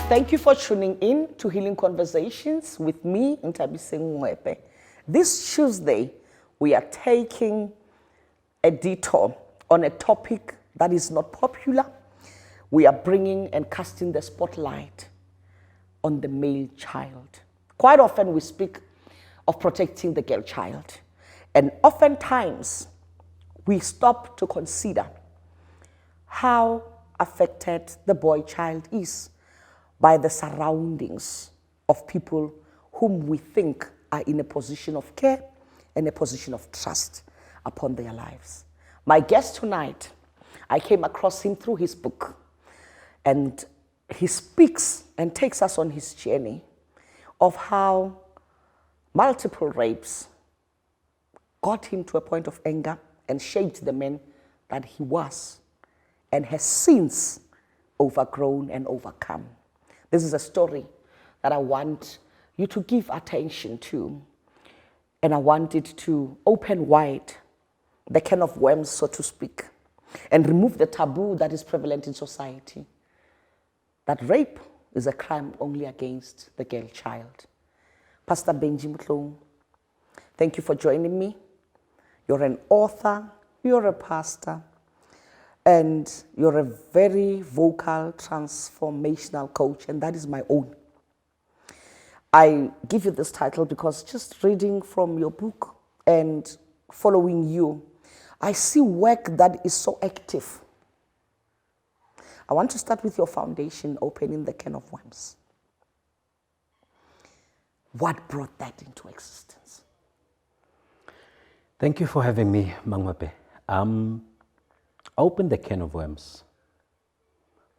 Thank you for tuning in to Healing Conversations with me, Ntabise Mwepe. This Tuesday, we are taking a detour on a topic that is not popular. We are bringing and casting the spotlight on the male child. Quite often we speak of protecting the girl child, and oftentimes we stop to consider how affected the boy child is by the surroundings of people whom we think are in a position of care and a position of trust upon their lives. My guest tonight, I came across him through his book, and he speaks and takes us on his journey of how multiple rapes got him to a point of anger and shaped the man that he was, and has since overgrown and overcome. This is a story that I want you to give attention to, and I want it to open wide the can of worms, so to speak, and remove the taboo that is prevalent in society, that rape is a crime only against the girl child. Pastor Benjy Motlong, thank you for joining me. You're an author, you're a pastor, and you're a very vocal, transformational coach, and that is my own. I give you this title because just reading from your book and following you, I see work that is so active. I want to start with your foundation, opening the can of worms. What brought that into existence? Thank you for having me, Mangwape. Open the can of worms.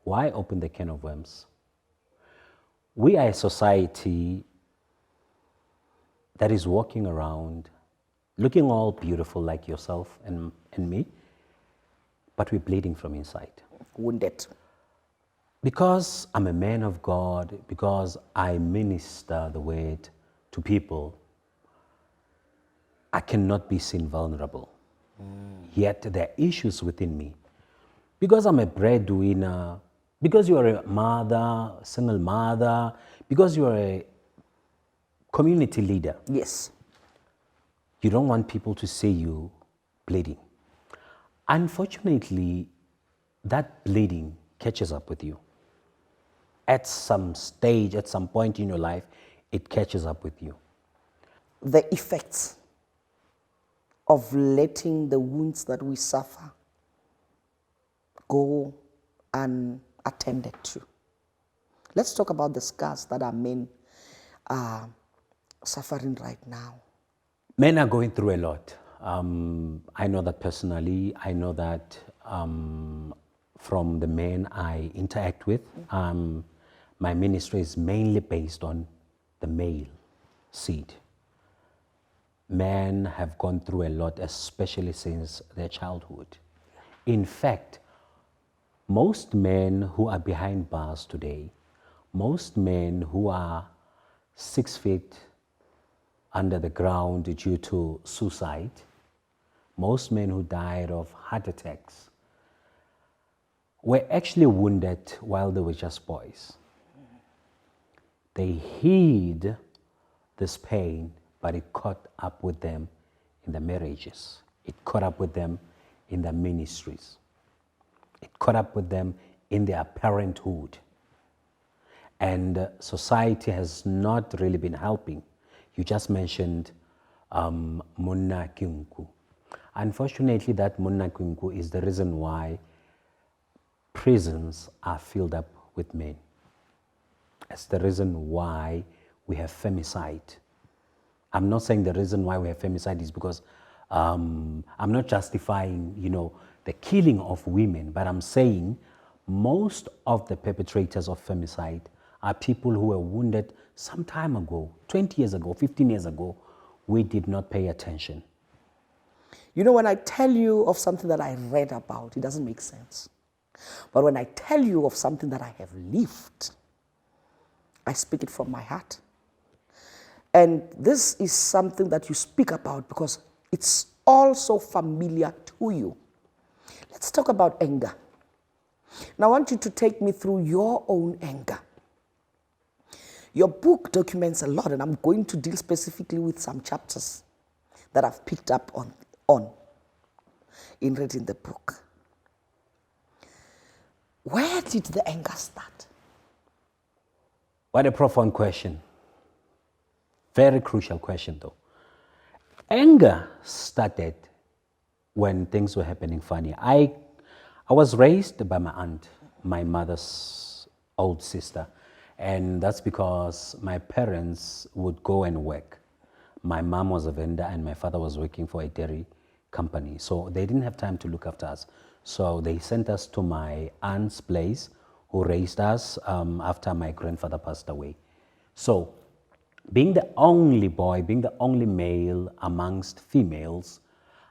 Why open the can of worms? We are a society that is walking around looking all beautiful like yourself and me, but we're bleeding from inside. Wounded. Because I'm a man of God, because I minister the word to people, I cannot be seen vulnerable. Yet there are issues within me. Because I'm a breadwinner, because you are a mother, single mother, because you are a community leader. Yes. You don't want people to see you bleeding. Unfortunately, that bleeding catches up with you. At some stage, at some point in your life, it catches up with you. The effects of letting the wounds that we suffer go unattended to. Let's talk about the scars that our men are suffering right now. Men are going through a lot. I know that personally. I know that from the men I interact with. My ministry is mainly based on the male seed. Men have gone through a lot, especially since their childhood. In fact, most men who are behind bars today, most men who are 6 feet under the ground due to suicide, most men who died of heart attacks, were actually wounded while they were just boys. They hid this pain, but it caught up with them in the marriages. It caught up with them in the ministries. It caught up with them in their parenthood. And society has not really been helping. You just mentioned Munna Kyunku. Unfortunately, that Munna Kyunku is the reason why prisons are filled up with men. It's the reason why we have femicide. I'm not saying the reason why we have femicide is because I'm not justifying, the killing of women, but I'm saying most of the perpetrators of femicide are people who were wounded some time ago, 20 years ago, 15 years ago. We did not pay attention. When I tell you of something that I read about, it doesn't make sense. But when I tell you of something that I have lived, I speak it from my heart. And this is something that you speak about because it's all so familiar to you. Let's talk about anger. Now I want you to take me through your own anger. Your book documents a lot, and I'm going to deal specifically with some chapters that I've picked up on in reading the book. Where did the anger start? What a profound question. Very crucial question, though. Anger started when things were happening funny. I was raised by my aunt, my mother's old sister, and that's because my parents would go and work. My mom was a vendor and my father was working for a dairy company, so they didn't have time to look after us. So they sent us to my aunt's place, who raised us after my grandfather passed away. So being the only boy, being the only male amongst females,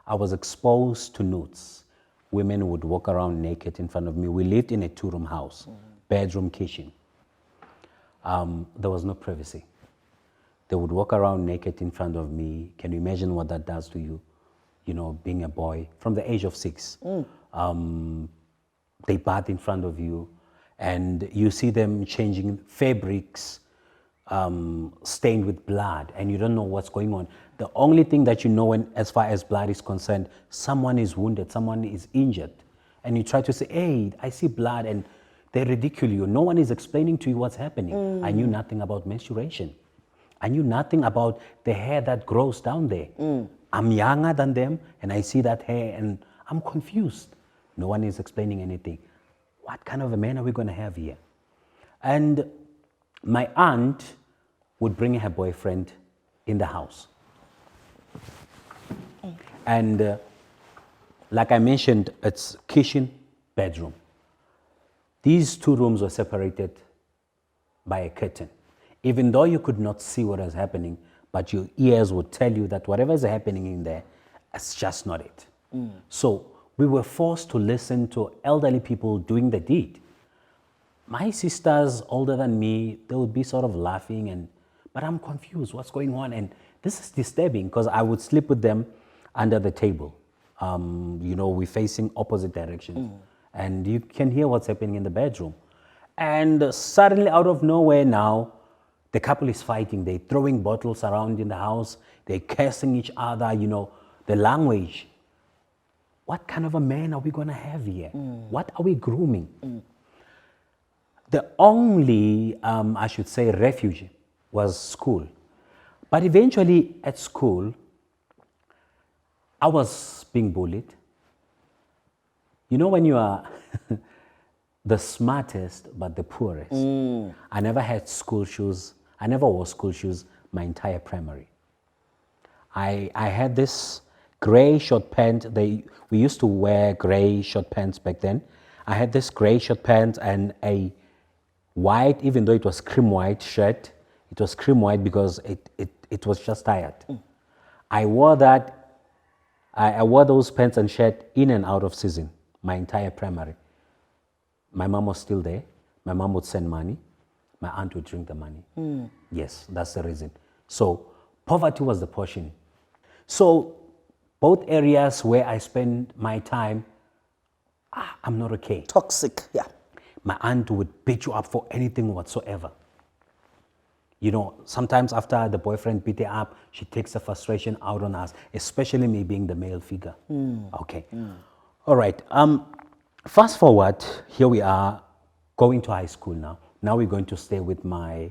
I was exposed to nudes. Women would walk around naked in front of me. We lived in a two-room house, bedroom, kitchen. There was no privacy. They would walk around naked in front of me. Can you imagine what that does to you? You know, being a boy from the age of 6. They bath in front of you, and you see them changing fabrics stained with blood, and you don't know what's going on. The only thing that you know, when, as far as blood is concerned, someone is wounded, someone is injured, and you try to say, hey, I see blood, and they ridicule you. No one is explaining to you what's happening. I knew nothing about menstruation. I knew nothing about the hair that grows down there. I'm younger than them, and I see that hair, and I'm confused. No one is explaining anything. What kind of a man are we going to have here? And my aunt would bring her boyfriend in the house. And like I mentioned, it's kitchen, bedroom. These two rooms were separated by a curtain. Even though you could not see what was happening, but your ears would tell you that whatever is happening in there, it's just not it. So we were forced to listen to elderly people doing the deed. My sisters older than me, they would be sort of laughing, but I'm confused, what's going on? And this is disturbing because I would sleep with them under the table. You know, we're facing opposite directions. And you can hear what's happening in the bedroom. And suddenly out of nowhere now, the couple is fighting. They're throwing bottles around in the house. They're cursing each other, you know, the language. What kind of a man are we going to have here? What are we grooming? The only, I should say, refuge was school. But eventually at school, I was being bullied. You know when you are the smartest but the poorest. I never had school shoes. I never wore school shoes my entire primary. I had this gray short pant. We used to wear gray short pants back then. I had this gray short pants and a white, even though it was cream white shirt. It was cream white because it was just tired. I wore that. I wore those pants and shirt in and out of season my entire primary. My mom was still there. My mom would send money. My aunt would drink the money. Yes, that's the reason. So poverty was the portion. So both areas where I spend my time, I'm not okay. Toxic, yeah. My aunt would beat you up for anything whatsoever. You know, sometimes after the boyfriend beat her up, she takes the frustration out on us, especially me being the male figure. Okay. All right. Fast forward, here we are going to high school now. Now we're going to stay with my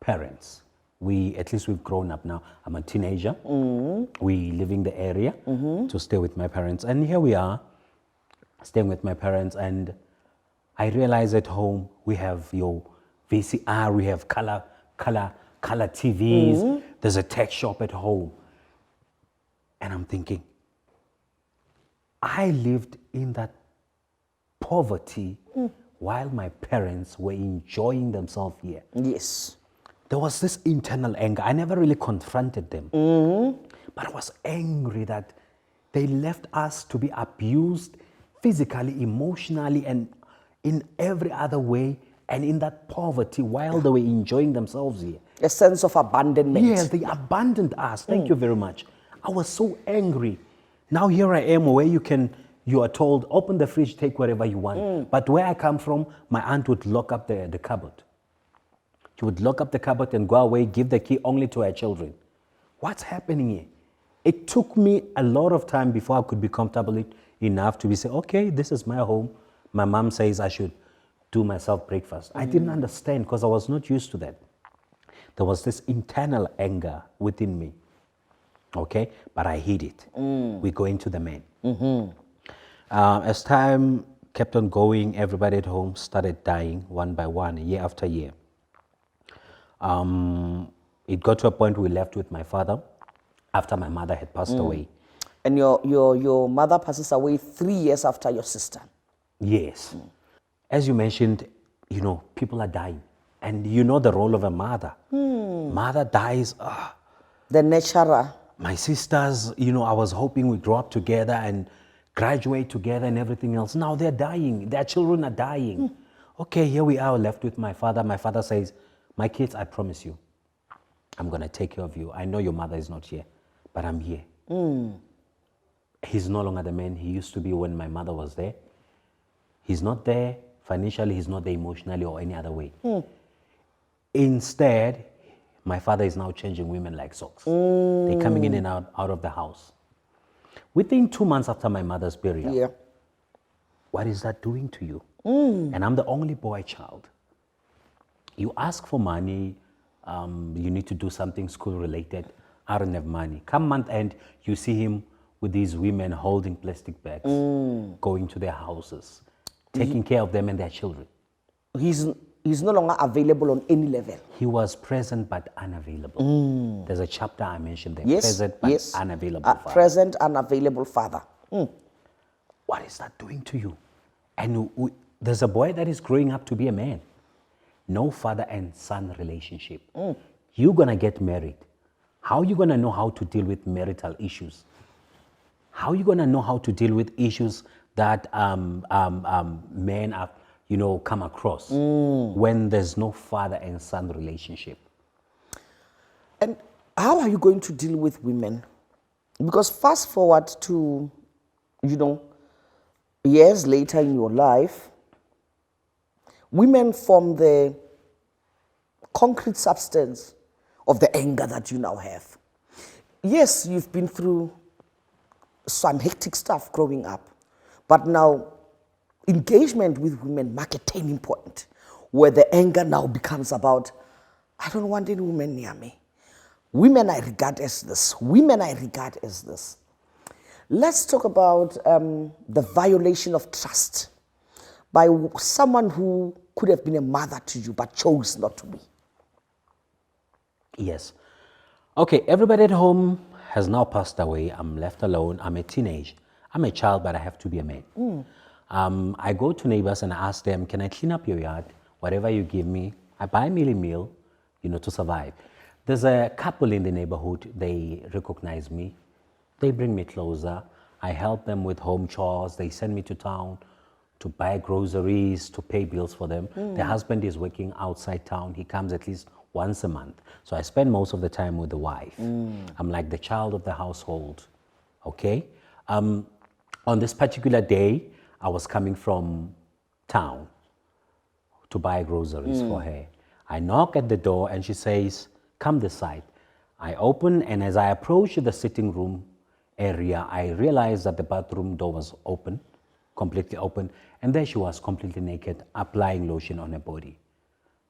parents. At least we've grown up now. I'm a teenager. We live in the area to stay with my parents. And here we are, staying with my parents. And I realize at home we have your VCR, we have color TVs. There's a tech shop at home. And I'm thinking, I lived in that poverty while my parents were enjoying themselves here. Yes. There was this internal anger. I never really confronted them. But I was angry that they left us to be abused physically, emotionally, and in every other way, and in that poverty while they were enjoying themselves here. A sense of abandonment. Yeah, they abandoned us. Thank you very much. I was so angry. Now here I am where you are told, open the fridge, take whatever you want. But where I come from, my aunt would lock up the cupboard. She would lock up the cupboard and go away, give the key only to her children. What's happening here? It took me a lot of time before I could be comfortable enough to be say, okay, this is my home. My mom says I should do myself breakfast. I didn't understand because I was not used to that. There was this internal anger within me, okay? But I hid it. We go into the man. As time kept on going, everybody at home started dying one by one, year after year. It got to a point we left with my father after my mother had passed away. And your mother passes away 3 years after your sister. Yes. As you mentioned, you know, people are dying. And you know the role of a mother. Mother dies. The natural. My sisters, you know, I was hoping we'd grow up together and graduate together and everything else. Now they're dying. Their children are dying. Okay, here we are left with my father. My father says, my kids, I promise you, I'm going to take care of you. I know your mother is not here, but I'm here. He's no longer the man he used to be when my mother was there. He's not there financially, he's not there emotionally or any other way. Instead, my father is now changing women like socks. They're coming in and out of the house. Within 2 months after my mother's burial, what is that doing to you? And I'm the only boy child. You ask for money, you need to do something school related. I don't have money. Come month end, you see him with these women holding plastic bags, going to their houses, taking care of them and their children. He's no longer available on any level. He was present but unavailable. There's a chapter I mentioned there. Present but unavailable father. Present, unavailable father. What is that doing to you? And there's a boy that is growing up to be a man. No father and son relationship. You're going to get married. How are you going to know how to deal with marital issues? How are you going to know how to deal with issues that men have, you know, come across when there's no father and son relationship? And how are you going to deal with women? Because fast forward to, you know, years later in your life, women form the concrete substance of the anger that you now have. Yes, you've been through some hectic stuff growing up, but now engagement with women make a turning point where the anger now becomes about, I don't want any women near me. Women I regard as this. Women I regard as this. Let's talk about the violation of trust by someone who could have been a mother to you but chose not to be. Yes. Okay, everybody at home has now passed away. I'm left alone. I'm a teenage. I'm a child, but I have to be a man. I go to neighbors and I ask them, can I clean up your yard? Whatever you give me, I buy a meal, you know, to survive. There's a couple in the neighborhood. They recognize me. They bring me closer. I help them with home chores. They send me to town to buy groceries, to pay bills for them. The husband is working outside town. He comes at least once a month. So I spend most of the time with the wife. I'm like the child of the household, okay? On this particular day, I was coming from town to buy groceries for her. I knock at the door and she says, come this side. I open, and as I approach the sitting room area, I realized that the bathroom door was open, completely open, and there she was completely naked, applying lotion on her body.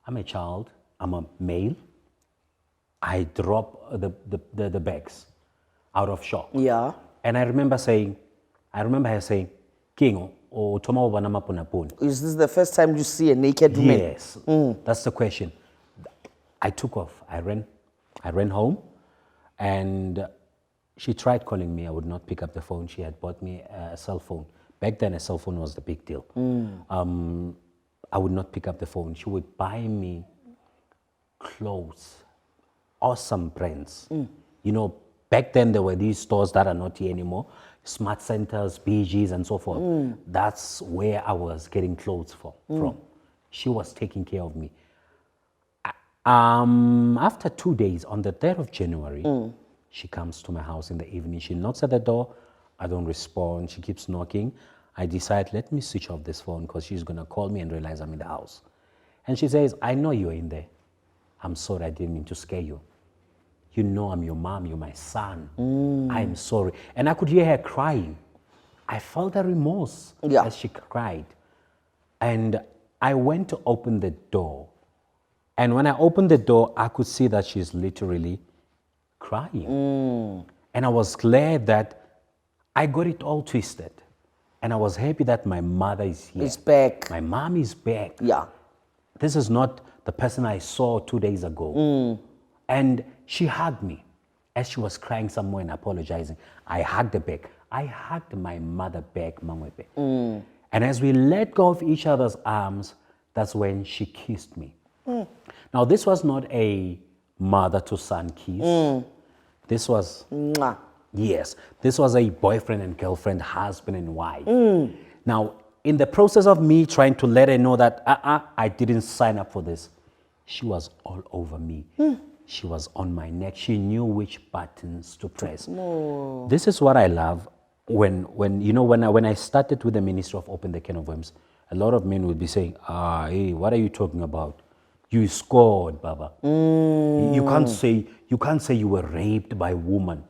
I'm a child, I'm a male. I drop the bags out of shock. Yeah. And I remember her saying, King, o toma ubana mapuna. Is this the first time you see a naked woman? Yes, that's the question. I took off. I ran home, and she tried calling me. I would not pick up the phone. She had bought me a cell phone. Back then, a cell phone was the big deal. I would not pick up the phone. She would buy me clothes, awesome brands. You know, back then there were these stores that are not here anymore, Smart Centers, BGs, and so forth. That's where I was getting clothes from. She was taking care of me. After 2 days, on the 3rd of January, she comes to my house in the evening. She knocks at the door. I don't respond. She keeps knocking. I decide, let me switch off this phone because she's going to call me and realize I'm in the house. And she says, I know you're in there. I'm sorry, I didn't mean to scare you. You know I'm your mom, you're my son. I'm sorry. And I could hear her crying. I felt a remorse as she cried. And I went to open the door. And when I opened the door, I could see that she's literally crying. And I was glad that I got it all twisted. And I was happy that my mother is here. It's back. My mom is back. Yeah. This is not the person I saw 2 days ago. And she hugged me as she was crying somewhere and apologizing. I hugged her back. I hugged my mother back, Mangwepe. And as we let go of each other's arms, that's when she kissed me. Now, this was not a mother to son kiss. This was, yes, this was a boyfriend and girlfriend, husband and wife. Now, in the process of me trying to let her know that I didn't sign up for this, she was all over me. She was on my neck. She knew which buttons to press. This is what I love. When I started with the ministry of Open the Can of Worms, a lot of men would be saying, hey, what are you talking about? You scored, Baba. You can't say you were raped by a woman.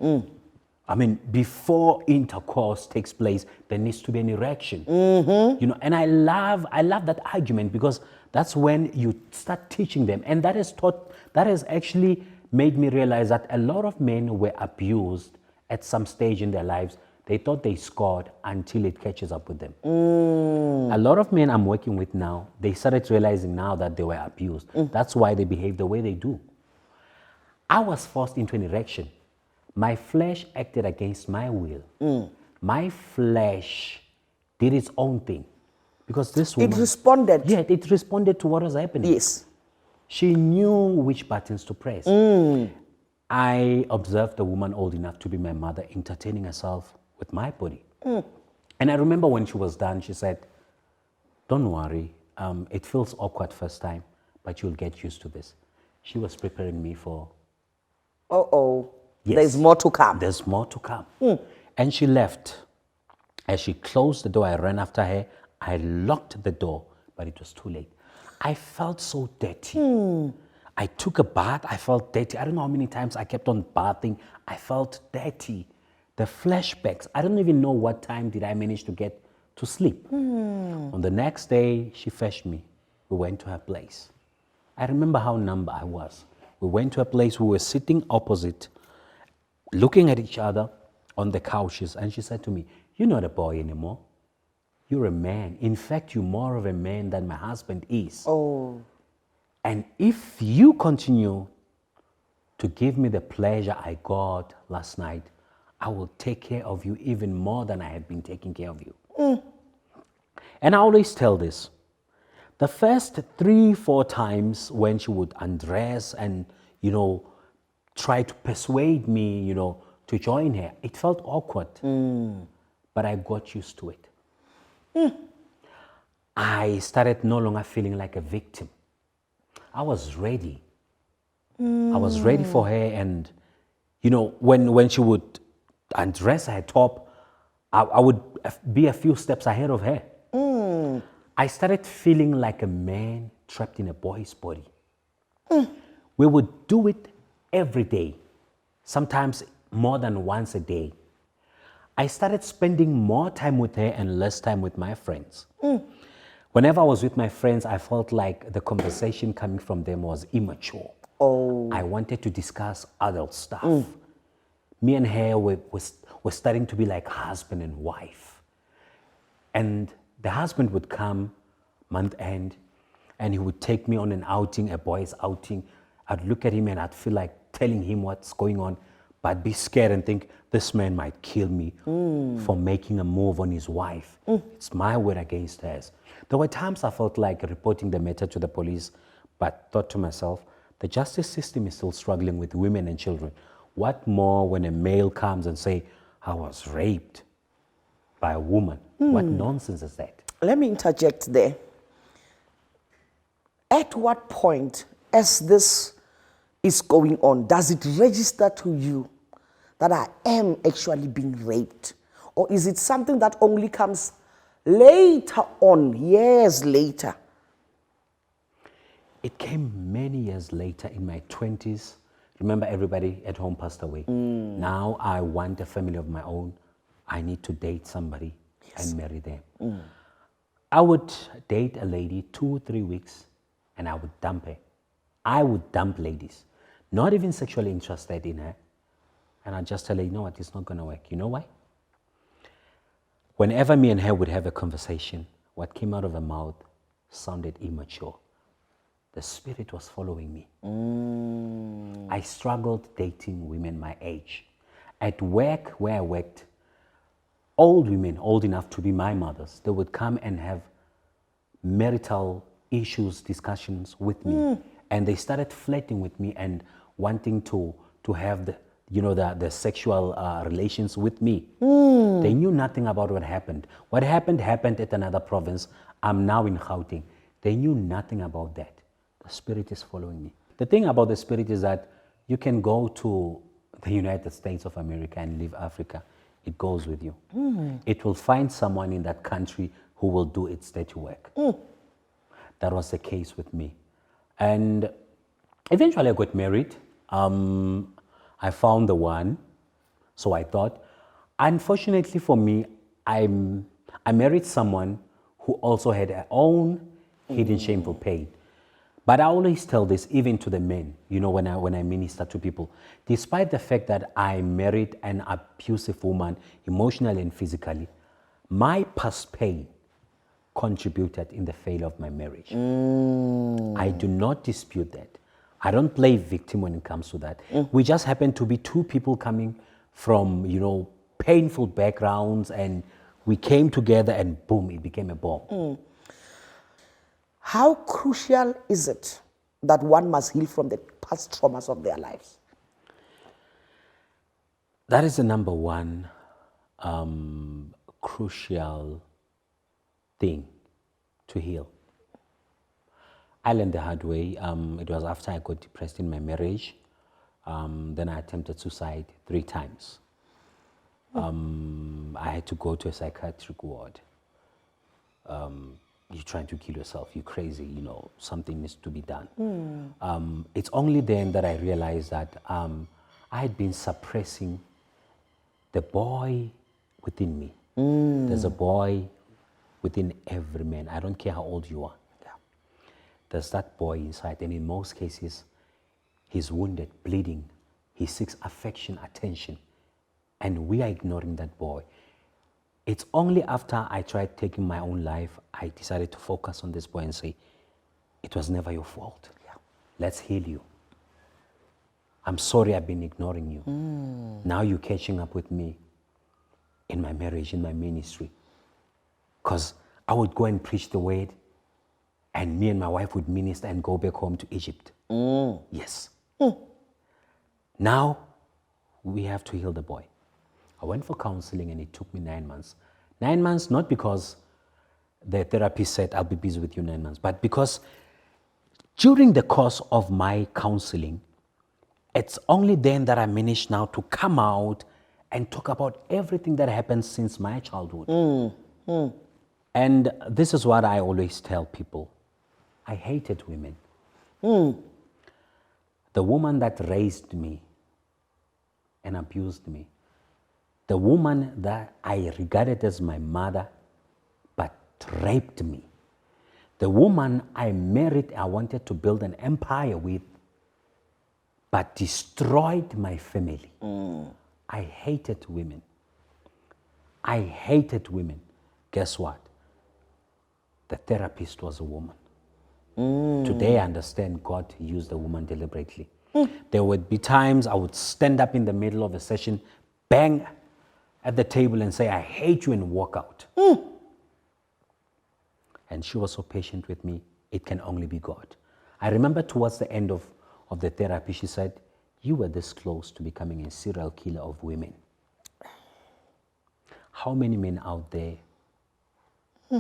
I mean, before intercourse takes place, there needs to be an erection. And I love that argument, because that's when you start teaching them. And that has actually made me realize that a lot of men were abused at some stage in their lives. They thought they scored until it catches up with them. A lot of men I'm working with now, they started realizing now that they were abused. That's why they behave the way they do. I was forced into an erection. My flesh acted against my will. My flesh did its own thing. Because this woman... It responded. Yeah, it responded to what was happening. Yes. She knew which buttons to press. I observed a woman old enough to be my mother entertaining herself with my body. And I remember when she was done, she said, don't worry, it feels awkward first time, but you'll get used to this. She was preparing me for... Yes. There's more to come. There's more to come. And she left. As she closed the door, I ran after her. I locked the door, but it was too late. I felt so dirty. I took a bath. I felt dirty. I don't know how many times I kept on bathing. I felt dirty. The flashbacks. I don't even know what time did I manage to get to sleep. On the next day, she fetched me. We went to her place. I remember how numb I was. We went to a place. We were sitting opposite, looking at each other on the couches. And she said to me, you're not a boy anymore. You're a man. In fact, you're more of a man than my husband is. And if you continue to give me the pleasure I got last night, I will take care of you even more than I have been taking care of you. And I always tell this. The first 3-4 times when she would undress and, try to persuade me, to join her, it felt awkward. But I got used to it. I started no longer feeling like a victim. I was ready. I was ready for her. And, when she would undress her top, I would be a few steps ahead of her. I started feeling like a man trapped in a boy's body. We would do it every day, sometimes more than once a day. I started spending more time with her and less time with my friends. Whenever I was with my friends, I felt like the conversation coming from them was immature. I wanted to discuss adult stuff. Me and her were starting to be like husband and wife. And the husband would come month end and he would take me on an outing, a boys' outing. I'd look at him and I'd feel like telling him what's going on, but I'd be scared and think, this man might kill me for making a move on his wife. It's my word against hers. There were times I felt like reporting the matter to the police, but thought to myself, the justice system is still struggling with women and children. What more when a male comes and say, I was raped by a woman? What nonsense is that? Let me interject there. At what point, as this is going on, does it register to you that I am actually being raped? Or is it something that only comes later on, years later? It came many years later in my 20s. Remember, everybody at home passed away. Now I want a family of my own. I need to date somebody and marry them. I would date a lady 2-3 weeks and I would dump her. I would dump ladies, not even sexually interested in her. And I'd just tell her, you know what, it's not going to work. You know why? Whenever me and her would have a conversation, what came out of her mouth sounded immature. The spirit was following me. I struggled dating women my age. At work, where I worked, old women, old enough to be my mothers, they would come and have marital issues, discussions with me. And they started flirting with me and wanting to have the sexual relations with me. They knew nothing about what happened. What happened at another province. I'm now in Gauteng. They knew nothing about that. The spirit is following me. The thing about the spirit is that you can go to the United States of America and leave Africa. It goes with you. It will find someone in that country who will do its dirty work. That was the case with me. And eventually I got married. I found the one, so I thought. Unfortunately for me, I married someone who also had her own hidden shameful pain. But I always tell this even to the men, when I minister to people. Despite the fact that I married an abusive woman, emotionally and physically, my past pain contributed in the failure of my marriage. I do not dispute that. I don't play victim when it comes to that. We just happen to be two people coming from, painful backgrounds, and we came together and boom, it became a bomb. How crucial is it that one must heal from the past traumas of their lives? That is the number one crucial thing to heal. I learned the hard way. It was after I got depressed in my marriage. Then I attempted suicide 3 times. I had to go to a psychiatric ward. You're trying to kill yourself, you're crazy, something needs to be done. It's only then that I realized that I had been suppressing the boy within me. There's a boy within every man. I don't care how old you are. There's that boy inside, and in most cases, he's wounded, bleeding. He seeks affection, attention, and we are ignoring that boy. It's only after I tried taking my own life, I decided to focus on this boy and say, it was never your fault. Let's heal you. I'm sorry I've been ignoring you. Now you're catching up with me in my marriage, in my ministry. Because I would go and preach the word, and me and my wife would minister and go back home to Egypt. Yes. Now we have to heal the boy. I went for counseling and it took me 9 months. 9 months, not because the therapist said, I'll be busy with you 9 months, but because during the course of my counseling, it's only then that I managed now to come out and talk about everything that happened since my childhood. And this is what I always tell people. I hated women. The woman that raised me and abused me, the woman that I regarded as my mother but raped me, the woman I married, I wanted to build an empire with, but destroyed my family. I hated women. I hated women. Guess what? The therapist was a woman. Today I understand God used a woman deliberately. There would be times I would stand up in the middle of a session, bang at the table and say, I hate you, and walk out. And she was so patient with me, it can only be God. I remember towards the end of the therapy, she said, you were this close to becoming a serial killer of women. How many men out there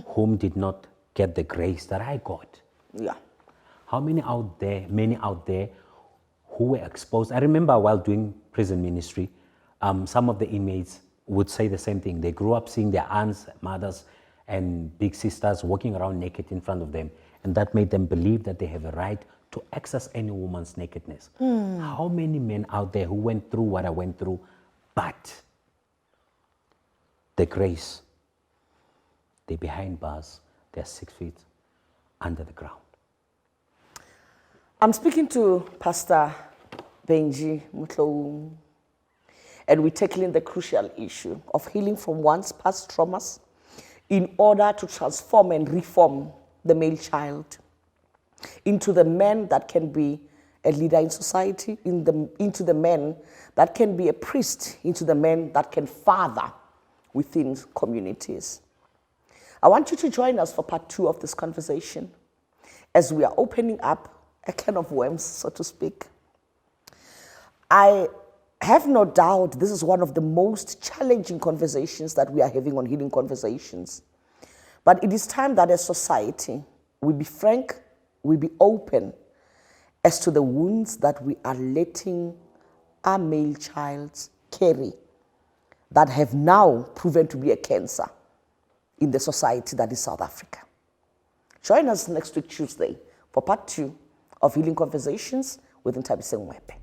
whom did not get the grace that I got? How many out there who were exposed? I remember while doing prison ministry, some of the inmates would say the same thing. They grew up seeing their aunts, mothers, and big sisters walking around naked in front of them, And that made them believe that they have a right to access any woman's nakedness. How many men out there who went through what I went through, but the grace, they're behind bars, they're 6 feet under the ground. I'm speaking to Pastor Benjy Motlong, and we're tackling the crucial issue of healing from one's past traumas in order to transform and reform the male child into the man that can be a leader in society, into the man that can be a priest, into the man that can father within communities. I want you to join us for part 2 of this conversation as we are opening up a can of worms, so to speak. I have no doubt this is one of the most challenging conversations that we are having on Healing Conversations. But it is time that as society, we be frank, we be open as to the wounds that we are letting our male childs carry that have now proven to be a cancer in the society that is South Africa. Join us next week, Tuesday, for part 2 of Healing Conversations with Nthabiseng Mwepe.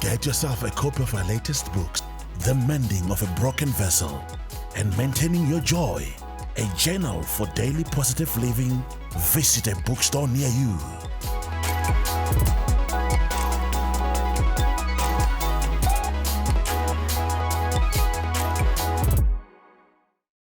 Get yourself a copy of our latest books, The Mending of a Broken Vessel and Maintaining Your Joy, a journal for daily positive living. Visit a bookstore near you.